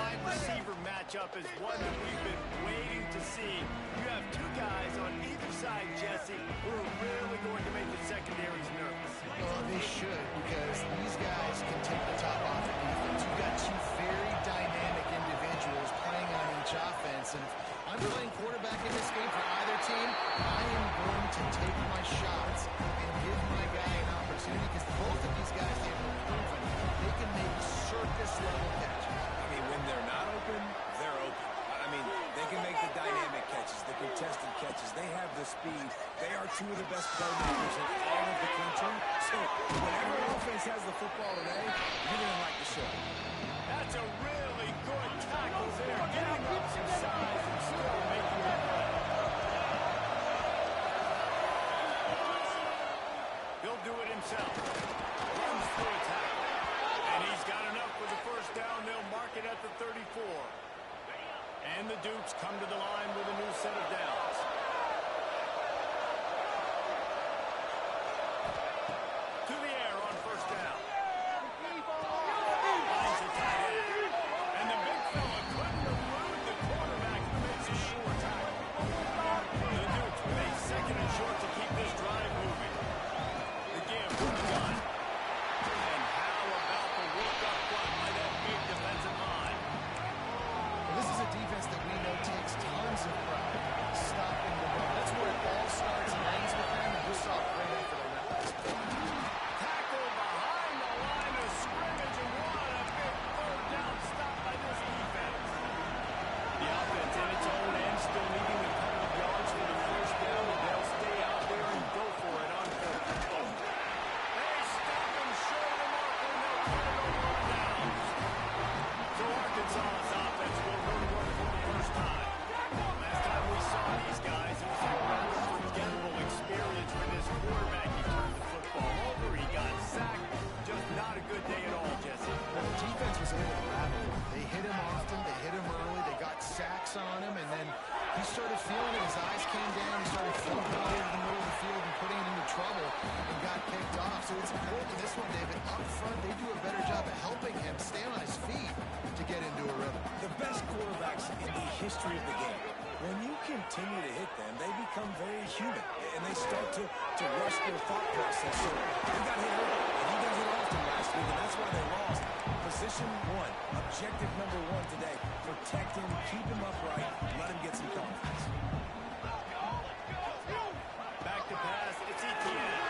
wide receiver matchup is one that we've been waiting to see. You have two guys on either side, Jesse, who are really going to make the secondaries nervous. Well, they should, because these guys can take the top off the defense. You've got two very dynamic individuals playing on each offense, and if I'm playing quarterback in this game for either team, I am going to take my shots and give my guy an opportunity, because both of these guys have proven they can make circus-level catches. I mean, when they're not open, they're open. I mean, they can make the dynamic catches, the contested catches. They have the speed. They are two of the best playmakers in all of the country. So, whenever an offense has the football today, you're going to like the show. That's a really good tackle there. Getting up some size and still making the play. He'll do it himself. Runs through a tackle. And he's got enough for the first down. They'll mark it at the 34. And the Dukes come to the line with a new set of downs. To the air on first down. Finds the tight end. And the big fella couldn't elude the quarterback who makes a short tackle. The Dukes with a second and short to keep this drive moving. The give from the gun. And how about the work up front by that big defensive line? This is a defense that we know takes tons of pride stopping the run. That's where it all starts and ends with them, and we saw a great effort on that last play. Tackle behind the line of scrimmage, and what a big third down stop by this defense. The offense in its own end still needing a couple of yards for the first down, and they'll stay out there and go for it on fourth. They stop him short of the mark, and they'll put it over on downs. So Arkansas's offense will go to work for the first time. Last time we saw these guys, it was a rather forgettable experience for this quarterback. He turned the football over, he got sacked. Just not a good day at all, Jesse. Well, the defense was able to rattle him. They hit him often, they hit him early, they got sacks on him, and then he started feeling it. His eyes came down, he started floating all over the middle of the field and putting it into trouble and got picked off. So it's important in this one, David. Up front, they do a better job of helping him stay on his feet to get into a rhythm. The best quarterbacks in the history of the game, when you continue to hit them, they become very human, and they start to rush their thought process. So they got hit early, and he does it often last week, and that's why they lost. Position one, objective number one today, protect him, keep him upright, let him get some confidence. Back to pass, it's Etienne.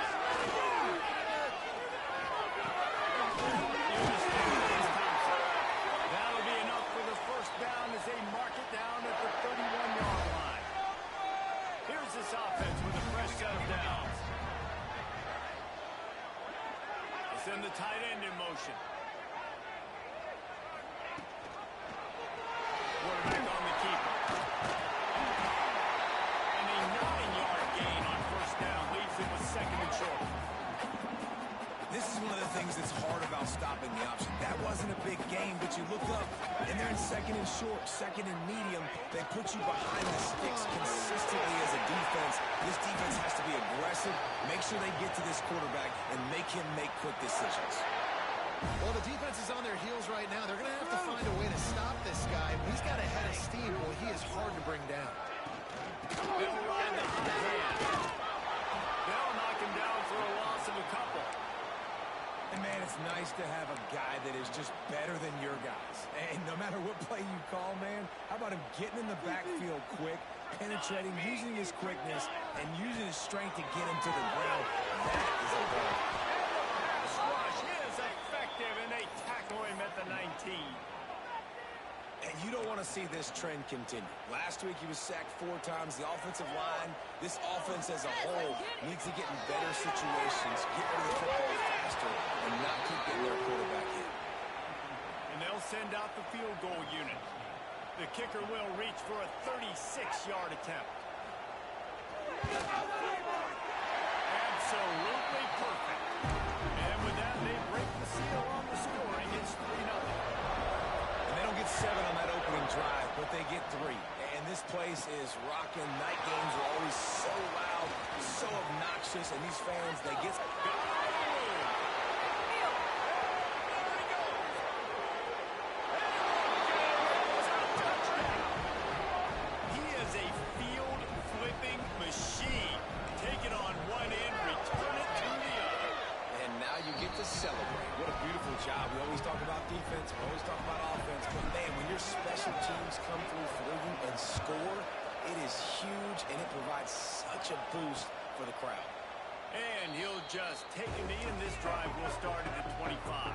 That'll be enough for the first down as they mark it down at the 31-yard line. Here's this offense with a fresh set of downs. They send the tight end in motion. Quarterback on the keeper. And a 9-yard gain on first down leaves him with second and short. This is one of the things that's hard about stopping the option. That wasn't a big game, but you look up, and they're in second and short, second and medium. They put you behind the sticks consistently as a defense. This defense has to be aggressive, make sure they get to this quarterback, and make him make quick decisions. Well, the defense is on their heels right now. They're going to have to find a way to stop this guy. He's got a head of steam. Well, he is hard to bring down. They'll ride the hot hand. They'll knock him down for a loss of a couple. And, man, it's nice to have a guy that is just better than your guys. And no matter what play you call, man, how about him getting in the backfield quick, penetrating, using his quickness, and using his strength to get him to the ground. That is a ball. Pass rush is effective, and they tackle him at the 19. And you don't want to see this trend continue. Last week he was sacked 4 times. The offensive line, this offense as a whole, needs to get in better situations, get rid of the football faster, and not keep getting their quarterback in. And they'll send out the field goal unit. The kicker will reach for a 36-yard attempt. Absolutely perfect. And with that, they break the seal on the scoring. It's 3-0. And they don't get 7 on that opening drive, but they get 3. And this place is rocking. Night games are always so loud, so obnoxious, and these fans, they get... dogs come through for you and score, it is huge, and it provides such a boost for the crowd. And he'll just take a knee, and this drive will start at the 25.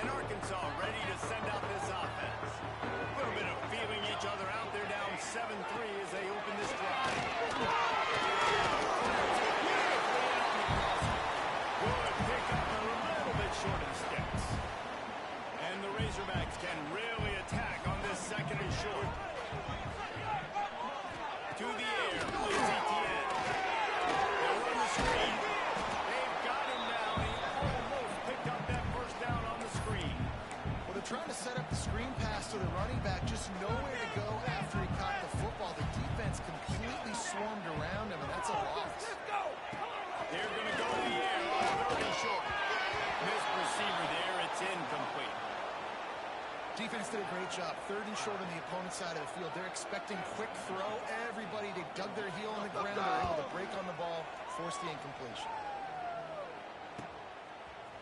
And Arkansas ready to send out this offense. A little bit of feeling each other out. They're down 7-3 as they open this drive. Good pick up, a little bit short of the sticks. And the Razorbacks can really attack on this second and short. To the air, plays ETN. They'll run the screen. They've got him now. He almost picked up that first down on the screen. Well, they're trying to set up the screen pass to the running back, just nowhere to go after he caught the football. The defense completely swarmed around him, and that's a loss. They're going to go to the air on third and short. Missed receiver there. It's incomplete. Defense did a great job. Third and short on the opponent's side of the field. They're expecting quick throw. Everybody, they dug their heel on the ground. They're able to break on the ball, force the incompletion.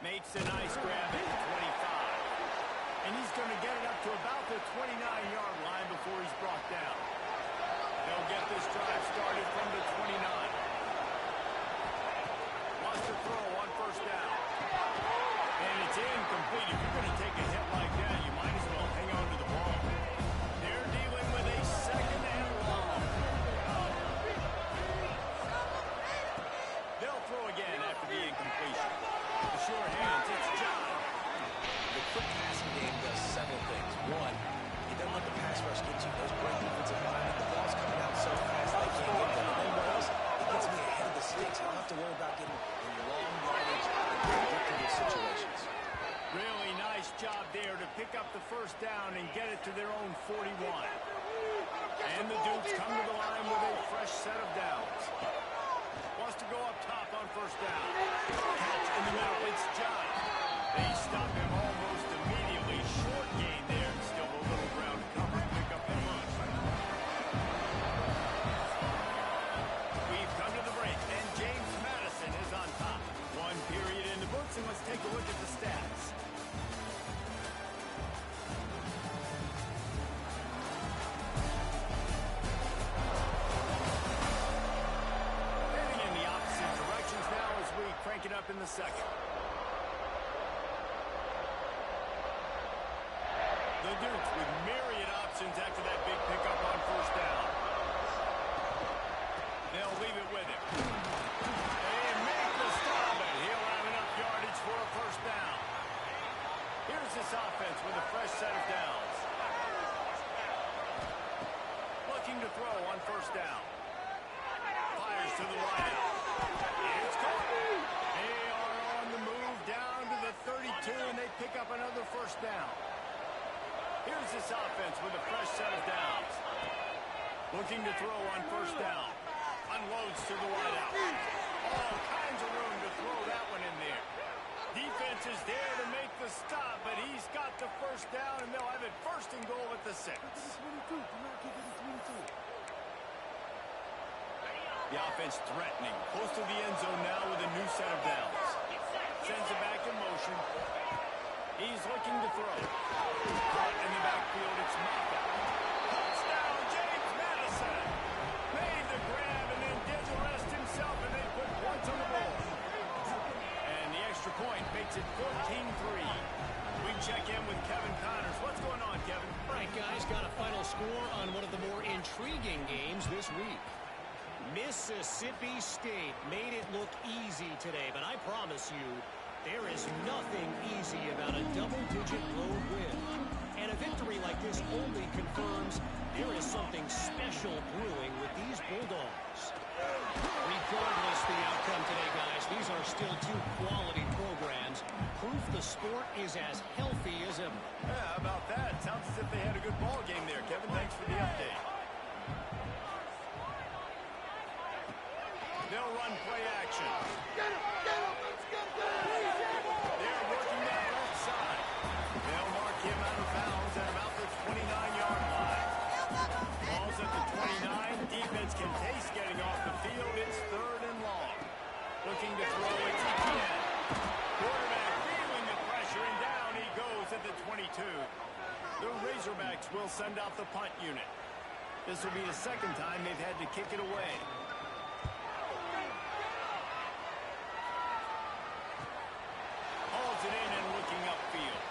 Makes a nice grab at the 25. And he's going to get it up to about the 29-yard line before he's brought down. They'll get this drive started from the 29. Wants to throw on first down. And it's incomplete. If you're going to take a hit like that, you might as well hang on to the ball. They're dealing with a second and long. They'll throw again after the incompletion. The sure hands, it's John. The quick passing game does several things. One, it doesn't let the pass rush get you those great defensive linemen. The ball's coming out so fast they can't get there. And then what else? It gets me ahead of the sticks. I don't have to worry about getting in long yardage and predictable situations. Really nice job there to pick up the first down and get it to their own 41. And the Dukes come to the line with a fresh set of downs. Wants to go up top on first down. Catch in the middle, it's John. They stop him almost immediately. Short gain there, and still a little ground to cover. Pick up the push. We've come to the break, and James Madison is on top. One period in the books, and let's take a look at the stats. Heading in the opposite directions now as we crank it up in the second. The Dukes with myriad options after that big pickup on first down. They'll leave it with him. And make the stop, but he'll have enough yardage for a first down. Here's this offense with a fresh set of downs. Looking to throw on first down. Fires to the wideout. It's caught. They are on the move down to the 32, and they pick up another first down. Here's this offense with a fresh set of downs. Looking to throw on first down. Unloads to the wideout. All kinds of room to throw that one in there. Defense is there to make the stop, but he's got the first down, and they'll have it first and goal at the 6. The offense threatening. Close to the end zone now with a new set of downs. Sends it back in motion. He's looking to throw. Caught in the backfield, it's Moffitt. Touchdown, James Madison. Made the grab and then did the rest himself, and they put points on the board. And the extra point makes it 14-3. We check in with Kevin Connors. What's going on, Kevin? All right, guys, got a final score on one of the more intriguing games this week. Mississippi State made it look easy today, but I promise you, there is nothing easy about a double-digit road win. And a victory like this only confirms there is something special brewing with these Bulldogs. Regardless the outcome today, guys, these are still two quality programs. Proof the sport is as healthy as ever. Yeah, how about that? Sounds as if they had a good ball game there, Kevin. Thanks for the update. They'll run play action. Get him! Let's get him! They're working that left side. They'll mark him out of bounds at about the 29-yard line. Ball's at the 29. Defense can taste getting off the field. It's third and long. Looking to throw it to Ken. Quarterback feeling the pressure, and down he goes at the 22. The Razorbacks will send out the punt unit. This will be the second time they've had to kick it away. Hauls it in and looking upfield.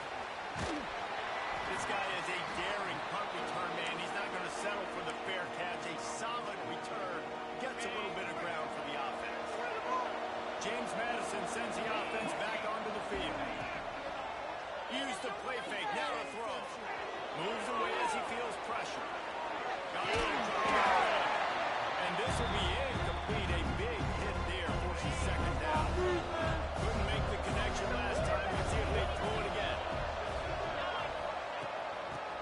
This guy is a daring punt return man. He's not going to settle for the fair catch. A solid return. Gets a little bit of ground for the offense. James Madison sends the offense back onto the field. Use the play fake. Now to throw. Moves away as he feels pressure. And this will be incomplete. A big hit there. Forces second down. Couldn't make the connection last time. Let's see if they throw it again.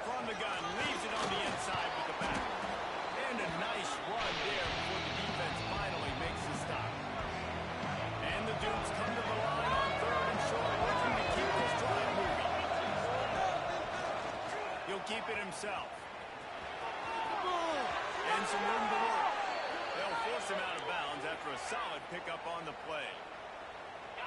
From the gun. Leaves it on the inside with the back. And a nice run there before the defense finally makes the stop. And the Dukes come to the line on third and short, looking to keep this drive moving. He'll keep it himself. And some room to work. They'll force him out of bounds after a solid pickup on the play.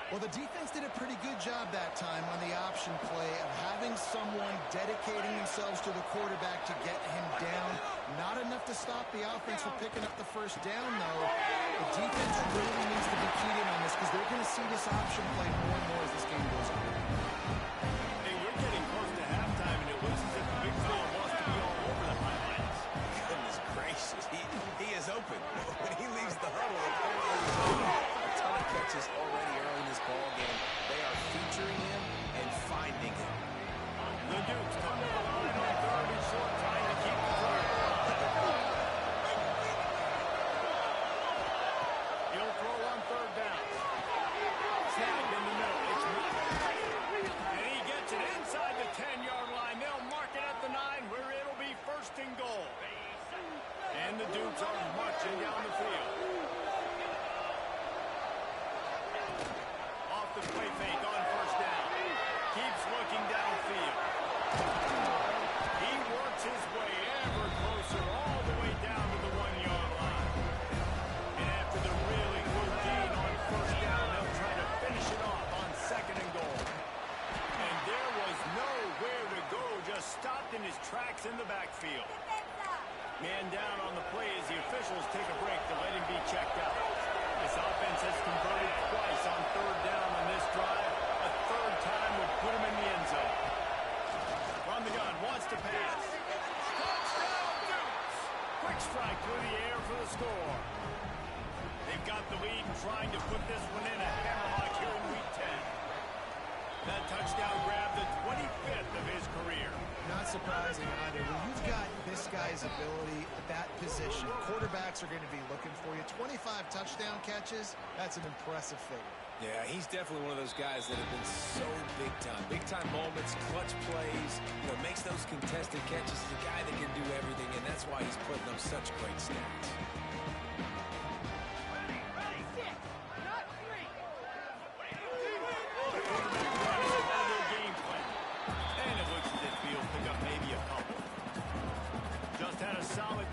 Well, the defense did a pretty good job that time on the option play of having someone dedicating themselves to the quarterback to get him down. Not enough to stop the offense from picking up the first down, though. The defense really needs to be keyed in on this because they're going to see this option play more and more as this game goes on. Hey, we're getting close to halftime, and it looks as if the Big 12 wants to be all over the highlights. Goodness gracious, he is open. When he leaves the huddle, apparently he's open. A ton of catches already early in this ball game. They are featuring him and finding him. The Dukes come to the line on third and short, trying to keep the drive alive. He'll throw on third down. Snap in the middle. It's Miller. And he gets it inside the 10-yard line. They'll mark it at the 9, where it'll be first and goal. And the Dukes are marching down the field. Off the play fake on first down. Keeps looking downfield. He works his way ever closer all the way down to the 1-yard line. And after the really good gain on first down, they'll try to finish it off on second and goal. And there was nowhere to go, just stopped in his tracks in the backfield. Man down on the play as the officials take a break to let him be checked out. This offense has converted twice on third down on this drive. A third time would put him in the end zone. From the gun, wants to pass. Touchdown, Dukes! Quick strike through the air for the score. They've got the lead and trying to put this one in a hammerlock here in week 10. That touchdown grabbed the 25th of his career. Not surprising either. When you've got this guy's ability at that position, quarterbacks are going to be looking for you. 25 touchdown catches, that's an impressive figure. Yeah, he's definitely one of those guys that have been so big time. Big time moments, clutch plays, makes those contested catches. He's a guy that can do everything, and that's why he's putting up such great stats.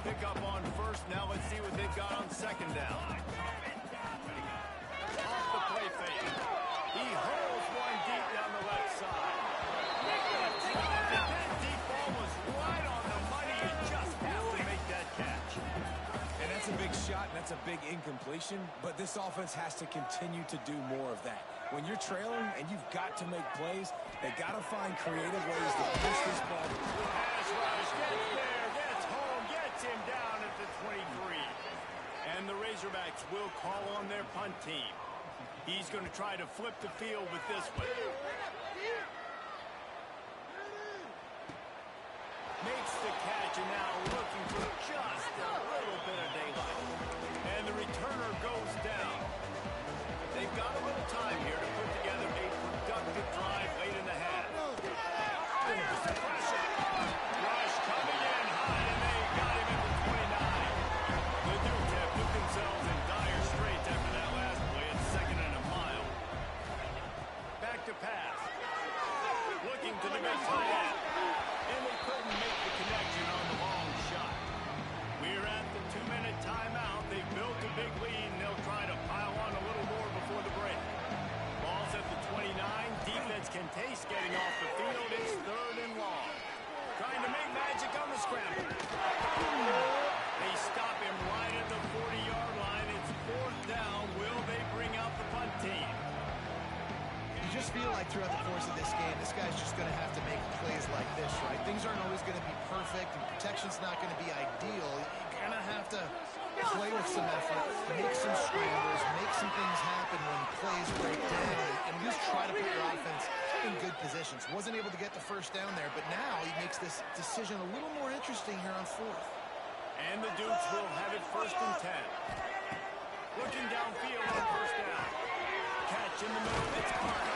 Pickup on first. Now let's see what they've got on second down. Off the play fake. He hurls one deep down the left side. That deep ball was right on the money. You just have to make that catch. And that's a big shot, and that's a big incompletion, but this offense has to continue to do more of that. When you're trailing and you've got to make plays, they got to find creative ways to push this ball. Pass rush gets there, gets home, gets him down at the 23. And the Razorbacks will call on their punt team. He's going to try to flip the field with this one. Makes the catch, and now looking for just a little bit of daylight. And the returner goes down. They've got a little time here to put together a productive drive late in the half. There's the pressure. Rush coming in high, and they got him at the 29. The Dukes have put themselves in dire straits after that last play. It's second and a mile. Back to pass. Looking to the big tight end. And they couldn't make the connection on the ball. guy's just going to have to make plays like this, right? Things aren't always going to be perfect, and protection's not going to be ideal. You're going to have to play with some effort, make some scrambles, make some things happen when plays break down, and at least try to put your offense in good positions. Wasn't able to get the first down there, but now he makes this decision a little more interesting here on fourth. And the Dukes will have it 1st and 10. Looking downfield on 1st down. Catch in the middle. It's Park.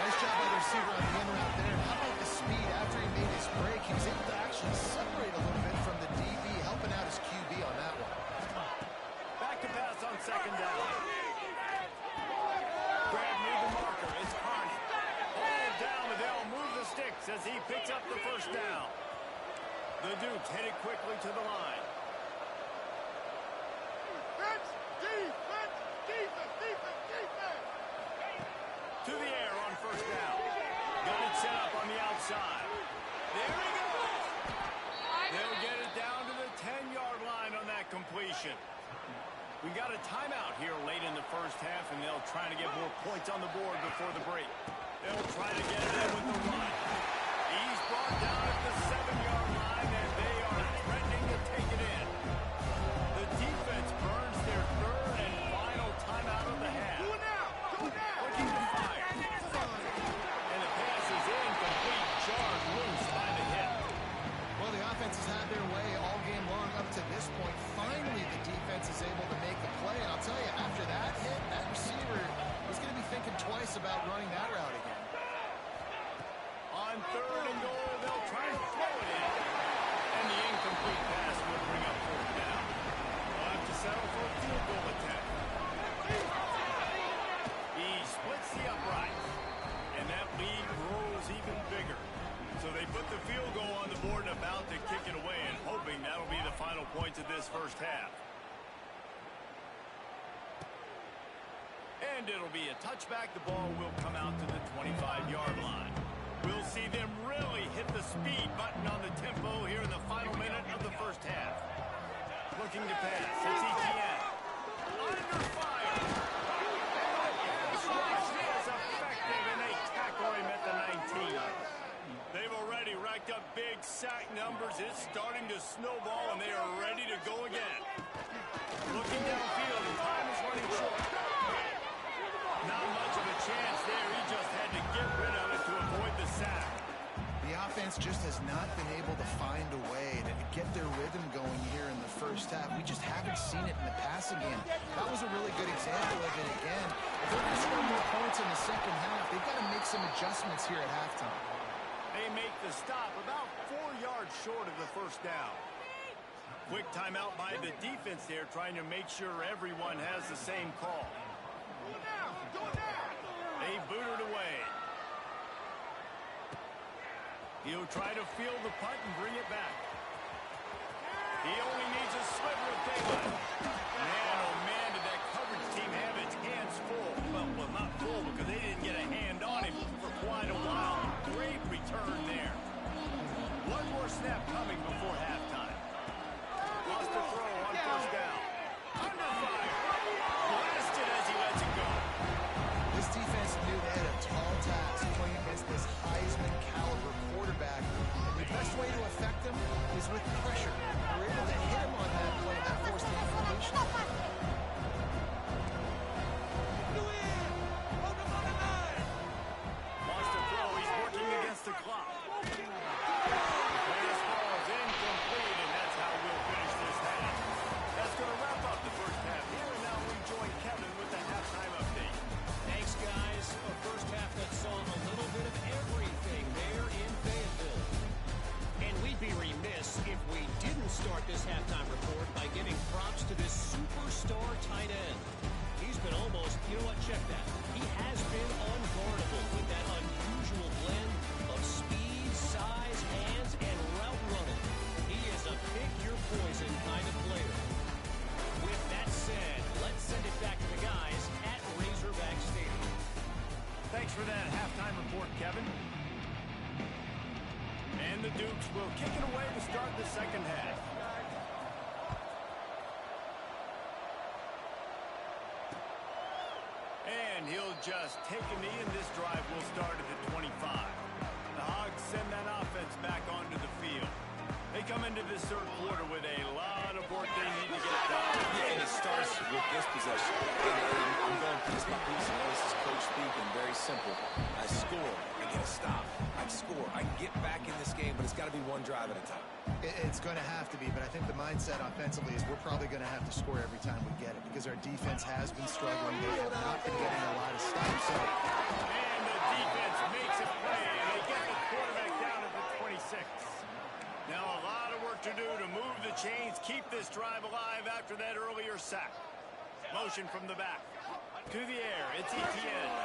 Nice job by the receiver on the in route there. How about the speed after he made his break? He was able to actually separate a little bit from the DB, helping out his QB on that one. Back to pass on 2nd down. Grab near the marker. It's Carney. Hold down, and they'll move the sticks as he picks up the 1st down. The Dukes headed quickly to the line. Defense! To the air on 1st down. Got it set up on the outside. There he goes. They'll get it down to the 10-yard line on that completion. We got a timeout here late in the 1st half, and they'll try to get more points on the board before the break. They'll try to get it in with the run. He's brought down at the 7-yard line, and they are threatening to take it in. The defense burns their 3rd and final timeout of the half. Looking to fire. And the pass is incomplete. Jarred loose by the hip. Well, the offense has had their way all game long up to this point. Finally, the defense is able to make the play. And I'll tell you, after that hit, that receiver was going to be thinking twice about running that route again. On 3rd and goal, they'll try and throw it in. And the incomplete pass will bring up 4th down. They'll have to settle for a field goal attempt. He splits the uprights. And that lead grows even bigger. So they put the field goal on the board and about to kick it away, and hoping that'll be the final points of this 1st half. And it'll be a touchback. The ball will come out to the 25-yard line. We'll see them really hit the speed button on the tempo here in the final minute of the 1st half. Looking to pass. It's Etienne. Under fire. Pass rush is effective, and they tackle him at the 19. They've already racked up big sack numbers. It's starting to snowball, and they are ready to go again. Looking downfield, and time is running short. Not much of a chance there. He just had to get rid of it to avoid the sack. The offense just has not been able to find a way to get their rhythm going here in the 1st half. We just haven't seen it in the passing game. That was a really good example of it again. If they're going to score more points in the 2nd half, they've got to make some adjustments here at halftime. They make the stop about 4 yards short of the 1st down. Quick timeout by the defense there, trying to make sure everyone has the same call. They boot it away. He'll try to field the punt and bring it back. He only needs a sliver of daylight. Man, oh man, did that coverage team have its hands full. Well, not full because they didn't get a hand on him for quite a while. Great return there. One more snap coming before halftime. Lost the throw on 1st down. Under fire. Blasted as he lets it go. This defense knew they had a tall task playing against this Heisman-caliber quarterback. And the best way to affect him is with pressure. They were able to hit him on that play. That forced the incompletion. Lost the throw. He's working against the clock. Pass falls incomplete, and that's how we'll finish this half. That's going to wrap up the 1st half here, and now we join Kevin with the halftime update. Thanks, guys. A 1st half that saw a little bit of everything there in Fayetteville. And we'd be remiss if we didn't start this halftime report by giving props to this superstar tight end. He's been almost, you know what, check that. He has been unguardable with that unusual blend of speed, size, hands, and route running. He is a pick-your-poison kind of player. With that said, let's send it back to the guys at Razorback Stadium. Thanks for that halftime report, Kevin. And the Dukes will kick it away to start the 2nd half. And he'll just take a knee, and this drive will start at the 25. come into this third quarter with a lot of work they need to get done. Yeah, and it starts with this possession. And I'm going piece by piece. I know this is coach speaking, very simple. I score, I get a stop. I score, I can get back in this game, but it's got to be one drive at a time. It's going to have to be, but I think the mindset offensively is we're probably going to have to score every time we get it because our defense has been struggling. They have not been getting a lot of stops. So. And the defense makes a play, and they get the quarterback down at the 26. Now a lot of work to do to move the chains, keep this drive alive after that earlier sack. Motion from the back. To the air, it's Etienne.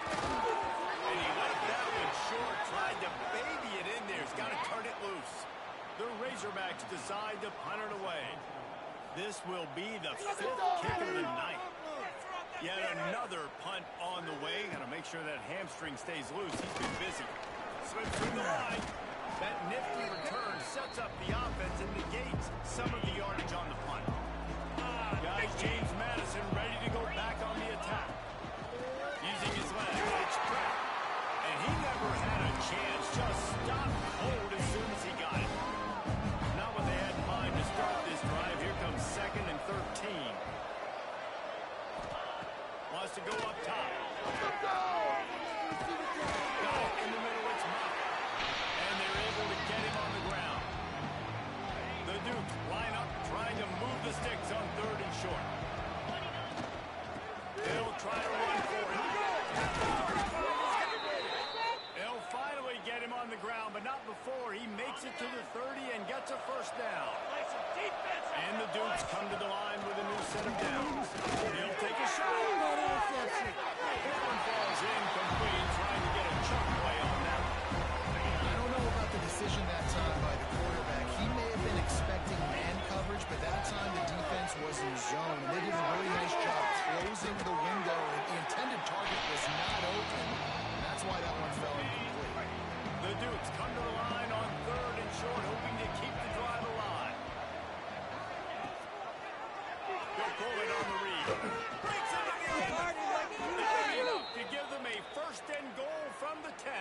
And he left that one short, tried to baby it in there. He's got to turn it loose. The Razorbacks decide to punt it away. This will be the 5th kick of the night. Yet another punt on the way. Got to make sure that hamstring stays loose. He's been busy. Slips through the line. That nifty return sets up the offense and negates some of the yardage on the punt. Guys, James Madison ready to go back on the attack. Using his legs, it's trapped. And he never had a chance. Just stopped cold as soon as he got it. Not what they had in mind to start this drive. Here comes 2nd and 13. Wants to go up top. Got it in the middle, it's Mott. And they're able to get him on the ground. The Dukes line up, trying to move the sticks on 3rd and short. They'll try to run for it. They'll finally get him on the ground, but not before he makes it to the 30 and gets a first down. And the Dukes come to the line with a new set of downs. He'll take a shot. That one falls incomplete, trying to get a chunk play on that. I don't know about the decision that time by the quarterback. He may have been expecting man coverage, but that time the defense was in zone. And they did a really nice job closing the window. The intended target was not open. And that's why that one fell incomplete. The Dukes come to the line on 3rd and short, hoping to keep the drive alive. They'll pull it on the read. Breaks into the end. Enough to give them a 1st and goal from the 10.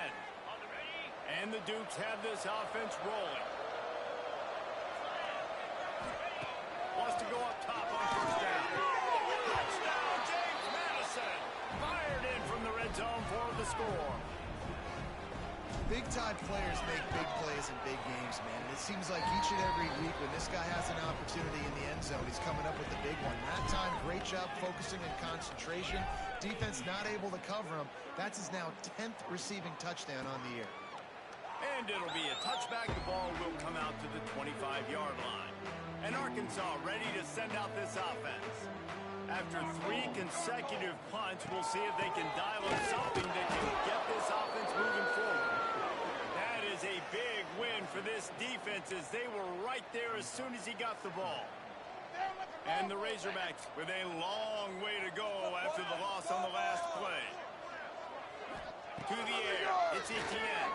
And the Dukes have this offense rolling. Wants to go up top on 1st down. Touchdown, James Madison. Fired in from the red zone for the score. Big-time players make big plays in big games, man. And it seems like each and every week when this guy has an opportunity in the end zone, he's coming up with a big one. That time, great job focusing and concentration. Defense not able to cover him. That's his now 10th receiving touchdown on the year. And it'll be a touchback. The ball will come out to the 25-yard line. And Arkansas ready to send out this offense. After 3 consecutive punts, we'll see if they can dial up something that can get this offense moving forward. That is a big win for this defense as they were right there as soon as he got the ball. And the Razorbacks with a long way to go after the loss on the last play. To the air, it's Etienne.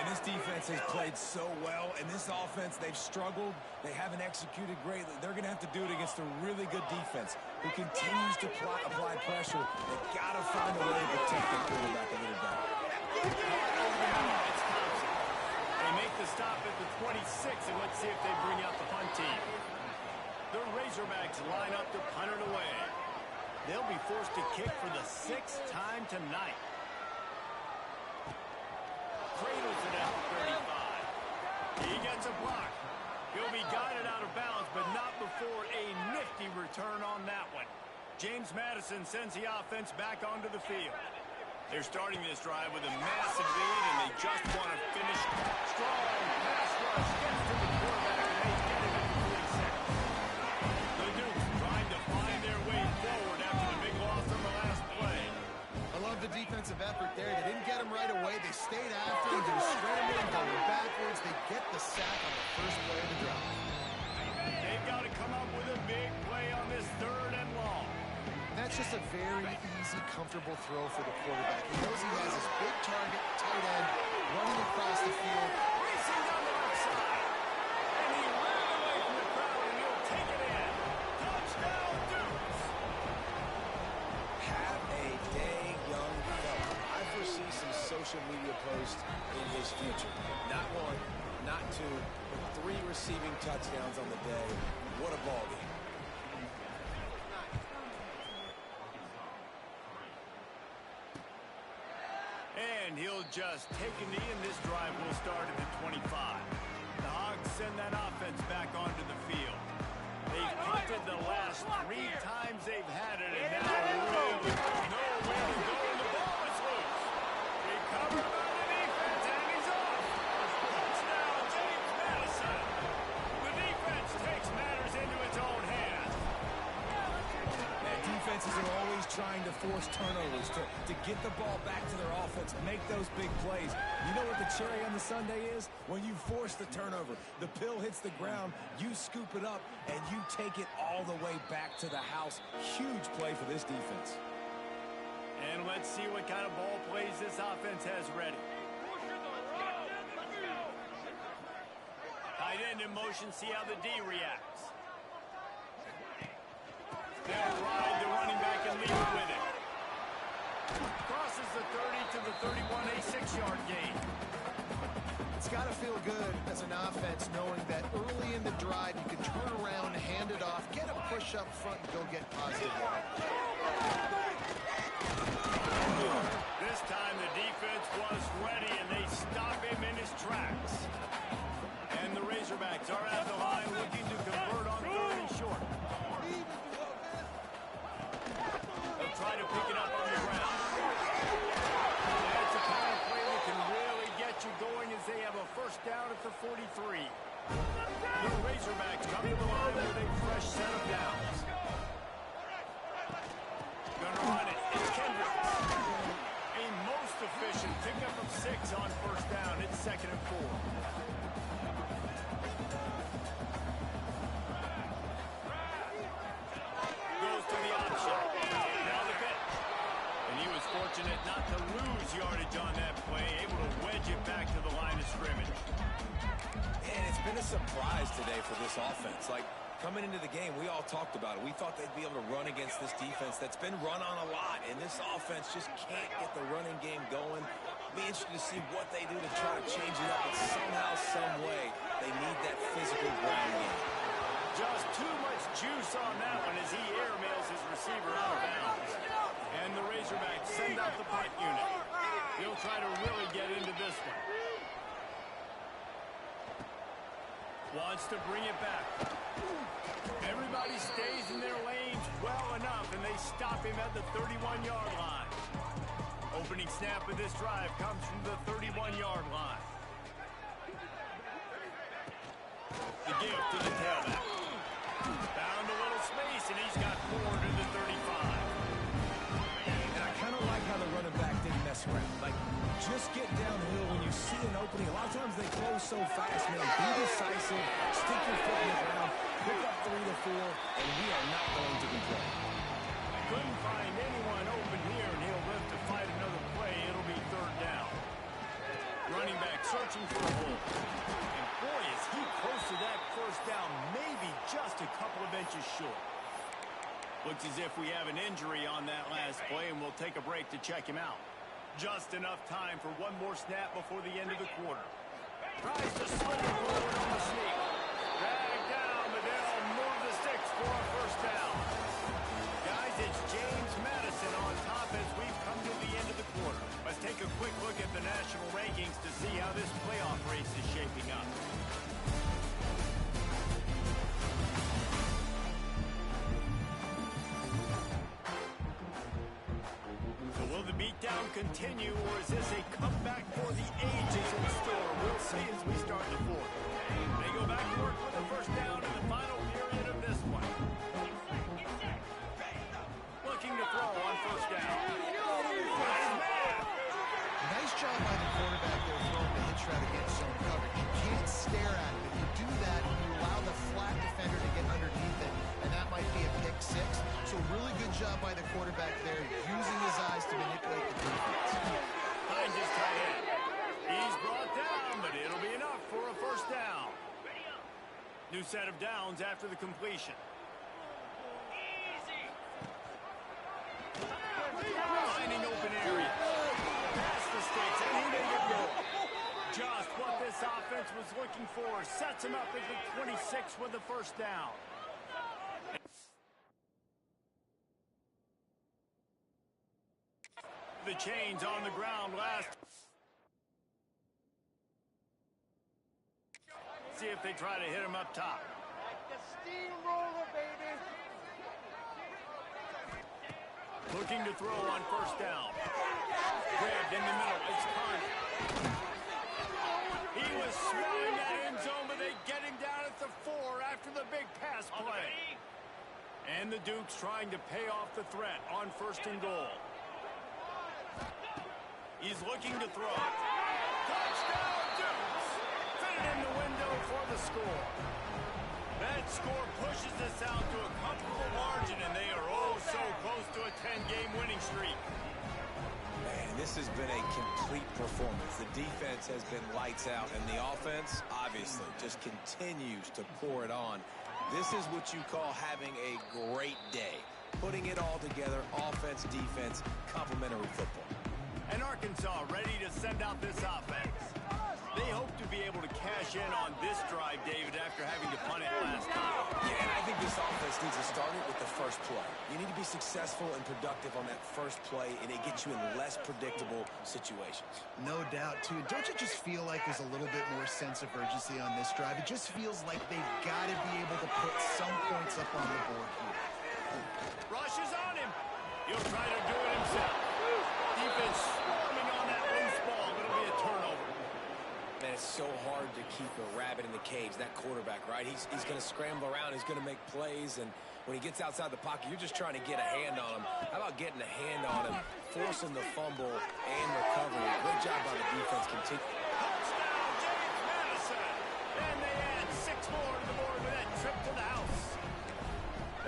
This defense has played so well, and this offense, they've struggled. They haven't executed greatly. They're going to have to do it against a really good defense who continues to apply pressure. They've got to find a way to protect their quarterback a little better. They make the stop at the 26, and let's see if they bring out the punt team. The Razorbacks line up to punt it away. They'll be forced to kick for the 6th time tonight. Cradles it at the 35. He gets a block. He'll be guided out of bounds, but not before a nifty return on that one. James Madison sends the offense back onto the field. They're starting this drive with a massive lead, and they just want to finish strong. Pass rush gets to the quarterback, and they get it at the 46. The Dukes trying to find their way forward after the big loss on the last play. I love the defensive effort there. They didn't get him right away. They stayed after him. They were scrambling, going backwards. They get the sack on the first play of the drive. They've got to come up with a big play on this 3rd and long. That's just a very easy, comfortable throw for the quarterback. He knows he has his big target, tight end, running across the field. Racing down the left side. And he ran away from the crowd, and he'll take it in. Touchdown, Dukes. Have a day social media post in his future. Not one, not two, but 3 receiving touchdowns on the day. What a ball game. And he'll just take a knee, and this drive will start at the 25. The Hogs send that offense back onto the field. They've punted the last 3 times they've had it, and now really there's nowhere to go, and the ball is loose. Recovered by the defense, and he's off. Touchdown, James Madison. The defense takes matters into its own hands. Defenses are always trying to force turnovers to get the ball back to their offense, make those big plays. You know what the cherry on the sundae is? When you force the turnover, the pill hits the ground, you scoop it up, and you take it all the way back to the house. Huge play for this defense. And let's see what kind of ball plays this offense has ready. Tight end in motion, see how the D reacts. They'll ride the running back and leave it with it. Crosses the 30 to the 31, a 6-yard gain. It's got to feel good as an offense knowing that early in the drive you can turn around, hand it off, get a push up front, and go get positive yards. This time the defense was ready, and they stop him in his tracks. And the Razorbacks are at the line looking to convert on 3rd and short. Try to pick it up on the ground. That's a kind of play that can really get you going as they have a first down at the 43. The Razorbacks come to the line with a fresh set of downs. Gonna run it. It's Kendricks. A most efficient pickup of 6 on first down. It's 2nd and 4. Goes to the option. Fortunate not to lose yardage on that play, able to wedge it back to the line of scrimmage. And it's been a surprise today for this offense. Like, coming into the game, we all talked about it. We thought they'd be able to run against this defense that's been run on a lot, and this offense just can't get the running game going. Be interested to see what they do to try to change it up, but somehow, some way, they need that physical ground game. Just too much juice on that one as he airmails his receiver out of bounds. And the Razorbacks send out the punt unit. He'll try to really get into this one. Wants to bring it back. Everybody stays in their lanes well enough, and they stop him at the 31-yard line. Opening snap of this drive comes from the 31-yard line. The give to the tailback. Found a little space, and he's got 4 to the 35. How the running back didn't mess around. Like, just get downhill when you see an opening. A lot of times they close so fast, man. Be decisive, stick your foot in the ground, pick up 3 to 4, and we are not going to complain. Couldn't find anyone open here, and he'll live to fight another play. It'll be 3rd down. Running back searching for a hole. And boy, is he close to that first down, maybe just a couple of inches short. Looks as if we have an injury on that last play, and we'll take a break to check him out. Just enough time for one more snap before the end of the quarter. Tries to slip it forward on the sneak. Dragged down, but they'll move the sticks for a first down. Guys, it's James Madison on top as we've come to the end of the quarter. Let's take a quick look at the national rankings to see how this playoff race is shaping up. Beatdown continue, or is this a comeback for the ages in store? We'll see as we start the 4th. They go back to work with the first down in the final period of this one. Looking to throw on first down. Nice job by the quarterback there throwing the hitch route against zone coverage. You can't stare at it. If you do that, you allow the flat defender to get underneath it, and that might be a pick 6. So really good job by the quarterback there, using his eyes to manipulate the defense. Finds his tight end. He's brought down, but it'll be enough for a first down. New set of downs after the completion. Finding open areas. Past the sticks, and he looking for. Sets him up at the 26 with the first down. The chains on the ground last. See if they try to hit him up top. Like the steamroller, baby. Looking to throw on first down. Grabbed in the middle. It's time. He was swelling that end zone, but they get him down at the 4 after the big pass play. And the Dukes trying to pay off the threat on first and goal. He's looking to throw. Touchdown, Dukes! Fit it in the window for the score. That score pushes us out to a comfortable margin, and they are oh so close to a 10-game winning streak. Man, this has been a complete performance. The defense has been lights out, and the offense, obviously, just continues to pour it on. This is what you call having a great day. Putting it all together, offense, defense, complementary football. And Arkansas ready to send out this offense. They hope to be able to cash in on this drive, David, after having to punt it last time. Yeah, and I think this offense needs to start it with the first play. You need to be successful and productive on that first play, and it gets you in less predictable situations. No doubt, too. Don't you just feel like there's a little bit more sense of urgency on this drive? It just feels like they've got to be able to put some points up on the board here. Rush is on him. He'll try to do it himself. Defense swarming on that loose ball. It'll be a turnover. Man, it's so hard to keep a rabbit in the cage, that quarterback, right? He's going to scramble around. He's going to make plays, and when he gets outside the pocket, you're just trying to get a hand on him. How about getting a hand on him, forcing the fumble and recovery? Great job by the defense. Continue. Touchdown, James Madison. And they add 6 more to the board with that trip to the house.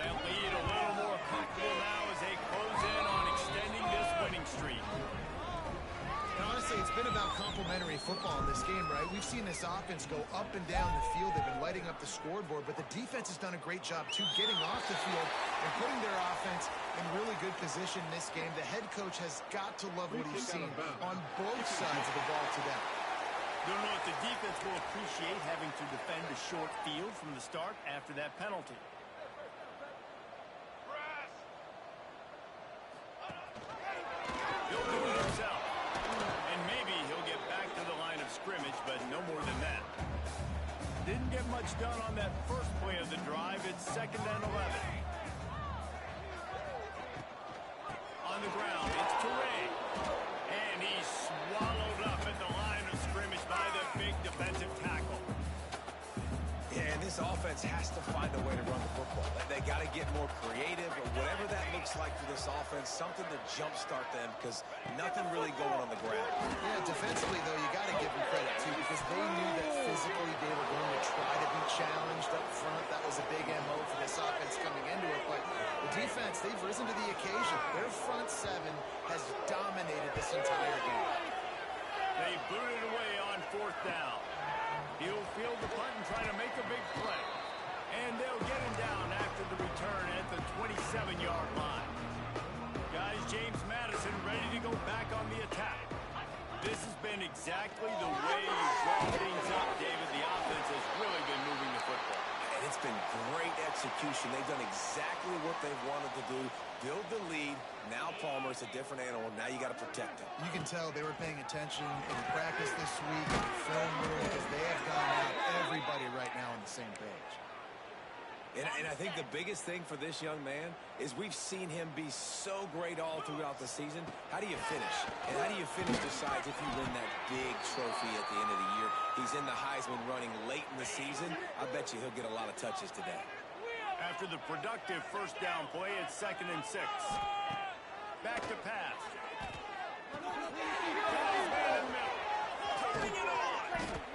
They'll lead a little more comfortable now as they close in on extending this winning streak. And honestly, it's been about complementary football in this game, right? We've seen this offense go up and down the field. They've been lighting up the scoreboard, but the defense has done a great job, too, getting off the field and putting their offense in really good position in this game. The head coach has got to love what he's seen on both sides of the ball today. Don't know if the defense will appreciate having to defend a short field from the start after that penalty. He'll do it himself. And maybe he'll get back to the line of scrimmage, but no more than that. Didn't get much done on that first play of the drive. It's 2nd and 11. On the ground, it's Toure. And he's swallowed up at the line of scrimmage by the big defensive tackle. Yeah, and this offense has to find a way to run the football. They got to get more creative, or whatever that looks like for this offense, something to jumpstart them, because nothing really going on the ground. Yeah, defensively, though, you got to give them credit, too, because they knew that physically they were going to try to be challenged up front. That was a big MO for this offense coming into it, but the defense, they've risen to the occasion. Their front 7 has dominated this entire game. They booted away on 4th down. He'll field the punt and try to make a big play. And they'll get him down after the return at the 27-yard line. Guys, James Madison ready to go back on the attack. This has been exactly the way you draw things up, David. The offense has really been moving the football. And it's been great execution. They've done exactly what they wanted to do. Build the lead. Now Palmer's a different animal. Now you got to protect him. You can tell they were paying attention in practice this week in the film room, because they have gone out everybody right now on the same page. And I think the biggest thing for this young man is we've seen him be so great all throughout the season. How do you finish? And how do you finish decides if you win that big trophy at the end of the year. He's in the Heisman running late in the season. I bet you he'll get a lot of touches today. After the productive first down play, it's 2nd and 6. Back to pass. Turning it on.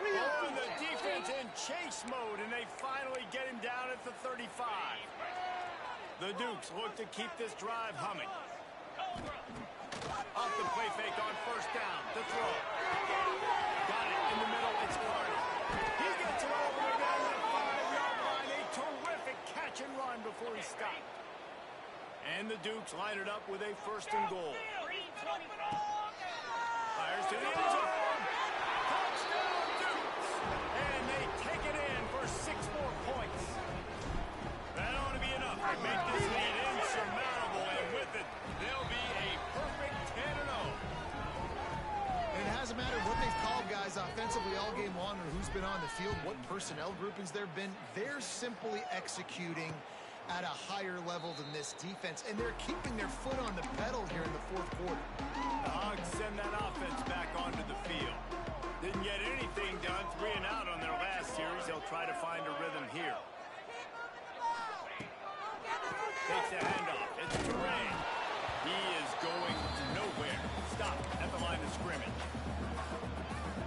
Oh, and the defense in chase mode, and they finally get him down at the 35. The Dukes look to keep this drive humming. Off the play fake on first down. To throw. Got it in the middle. It's Carter. He gets it all the way down to the 5-yard line. A terrific catch and run before he stopped. And the Dukes line it up with a 1st and goal. Fires to the end zone. Touchdown, Dukes! And they guys offensively all game long or who's been on the field, what personnel groupings there have been. They're simply executing at a higher level than this defense, and they're keeping their foot on the pedal here in the fourth quarter. Dawg send that offense back onto the field. Didn't get anything done, 3 and out on their last series. They'll try to find a rhythm here. Takes the handoff. It's Turay. He is going nowhere. Stop at the line of scrimmage.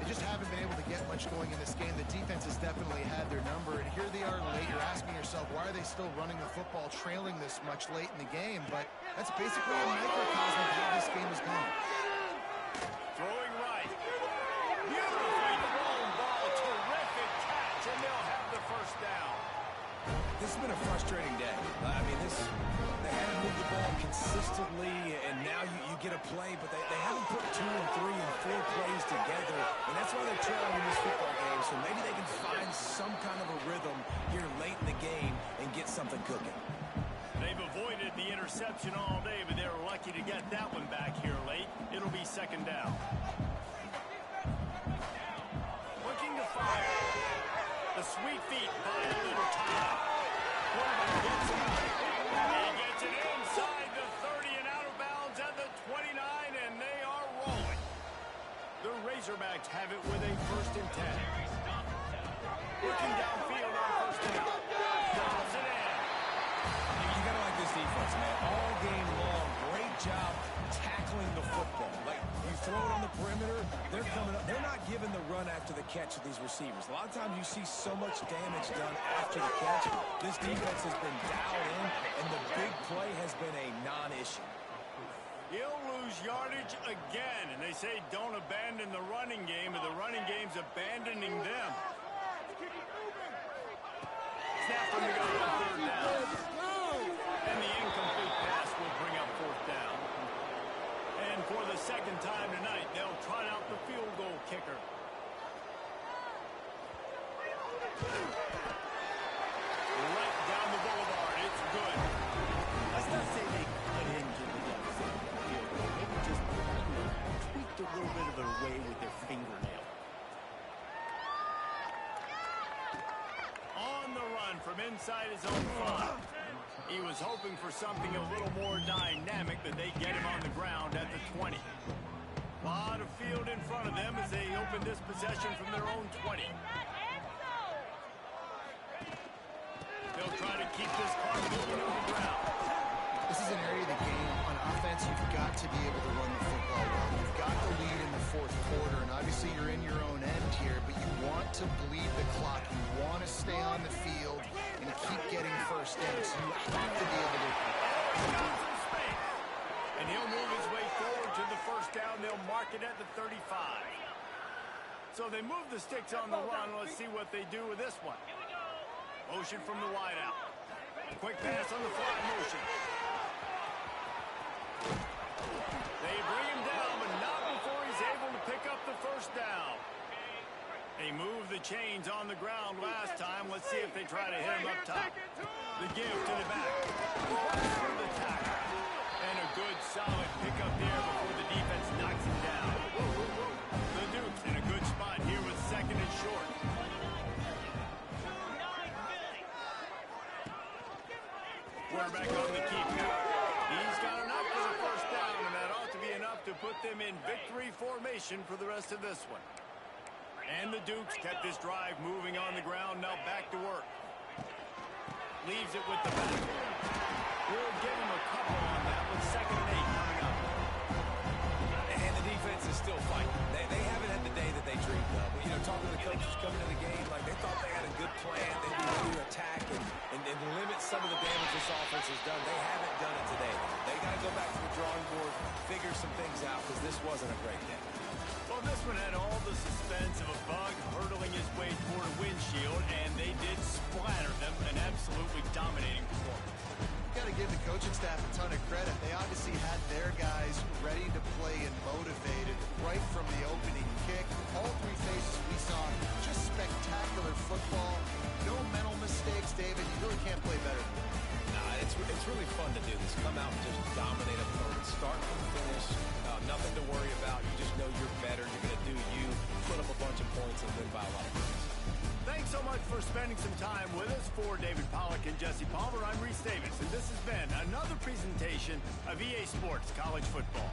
They just haven't been able to get much going in this game. The defense has definitely had their number, and here they are late. You're asking yourself, why are they still running the football trailing this much late in the game? But that's basically a microcosm of how this game has gone. Throwing right. Beautifully thrown ball. Terrific catch, and they'll have the first down. This has been a frustrating day. I mean, they haven't moved the ball consistently, and now you get a play, but they haven't put 2 and 3 and 4 plays together, and that's why they're trailing in this football game. So maybe they can find some kind of a rhythm here late in the game and get something cooking. They've avoided the interception all day, but they're lucky to get that one back here late. It'll be second down. Looking to fire. The sweet feet buy a little time. Quarterback gets it. He gets it inside the 30 and out of bounds at the 29, and they are rolling. The Razorbacks have it with a 1st and 10. Working downfield on 1st down. Drops it in. You gotta like this defense, man. All game long, great job tackling the football. Like, you throw it on the perimeter, they're coming up. They're not giving the run after the catch of these receivers. A lot of times you see so much damage done after the catch. This defense has been dialed in, and the big play has been a non-issue. He'll lose yardage again, and they say don't abandon the running game, and the running game's abandoning them. Snap from the gun on 3rd down. And the incomplete pass will bring up 4th down. And for the 2nd time tonight, they'll trot out the field goal kicker. Right down the boulevard. It's good. Let's not say they cut into the depth of the field goal. Maybe just tweaked a little bit of their way with their fingernail. On the run from inside his own 5. He was hoping for something a little more dynamic, but they get him on the ground at the 20. A lot of field in front of them as they open this possession from their own 20. They'll try to keep this clock moving on the ground. This is an area of the game. On offense, you've got to be able to run the football well. You've got the lead in the 4th quarter, and obviously you're in your own end here, but you want to bleed the clock. You want to stay on the field and keep getting first downs. So you have to be able to. And he'll move his way forward to the 1st down. They'll mark it at the 35. So they move the sticks on the run. Let's see what they do with this one. Motion from the wideout. Quick pass on the fly motion. They bring him down, but not before he's able to pick up the 1st down. They moved the chains on the ground last time. Let's see if they try to hit him up top. The give to the back. For the tackle. And a good, solid pickup there before the defense knocks him down. The Dukes in a good spot here with 2nd and short. Quarterback on the keep now. He's got enough for the 1st down, and that ought to be enough to put them in victory formation for the rest of this one. And the Dukes kept this drive moving on the ground. Now back to work. Leaves it with the back. We'll give him a couple on that with 2nd and 8 coming up. And the defense is still fighting. They haven't had the day that they dreamed of. You know, talking to the coaches coming to the game, like they thought they had a good plan. They'd be ready to attack and limit some of the damage this offense has done. They haven't done it today. They got to go back to the drawing board, figure some things out, because this wasn't a great day. Well, this one had all the suspense of a bug hurtling his way toward a windshield, and they did splatter them, an absolutely dominating performance. Got to give the coaching staff a ton of credit. They obviously had their guys ready to play and motivated right from the opening kick. All 3 phases we saw, just spectacular football. No mental mistakes, David. You really can't play better than that. Nah, it's really fun to do this. Come out and just dominate opponents, start from finish. Nothing to worry about. You just know you're better. You're going to do you. Put up a bunch time with us. For David Pollack and Jesse Palmer, I'm Reese Davis, and this has been another presentation of EA Sports College Football.